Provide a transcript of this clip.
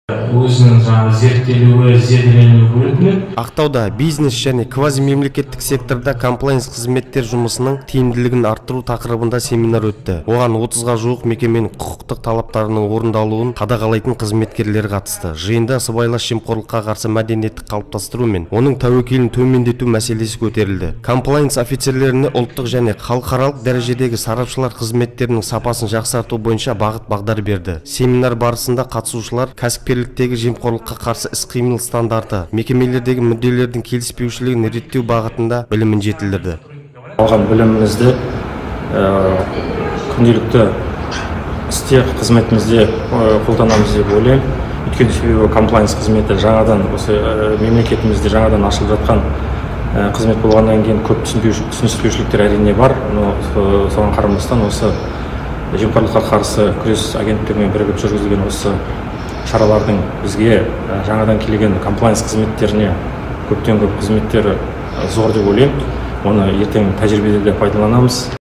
өзінің жаңағы зерттелуі, зерделенуі бөлінеді. Ақтауда бизнес және квазимемлекеттік секторда комплайнс қызметтер жұмысының тиімділігін арттыру тақырыбында семинар өтті. Оған 30-ға жуық мекеменің құқықтық талаптарының орындалуын қадағалайтын қызметкерлер қатысты. Жиында сыбайлас жемқорлыққа қарсы мәдениетті қалыптастыру мен оның тәуекелін төмендету мәселесі көтерілді. Комплайнс офицерлеріне ұлттық және халықаралық дәрежедегі сарапшылар қызметтерінің сапасын жақсарту бойынша бағыт-бағдар берді. Семинар барысында қатысушылар кәсіпкерліктегі жемқорлыққа қарсы іс-қимыл стандарты, мекемелердегі мүдделердің келіспеушілігін реттеу бағытында білімін жетілдірді. Алған білімімізді күнделікті істе қызметімізде қолданамыз деп ойлаймын. Өйткені себебі комплайнс қызметі жаңадан осы мемлекетімізде жаңадан ашылып жатқан қызмет болғаннан кейін көп түсініспеушіліктер әрине бар. Соған қарамастан осы жемқорлыққа қарсы күрес агенттігімен бірігіп жүргізілген осы шаралардың бізге жаңадан келген комплайнс қызметтеріне көптен көп қызметтері зор деп ойлаймын. Оны ертең тәжірибеде де пайдаланамыз.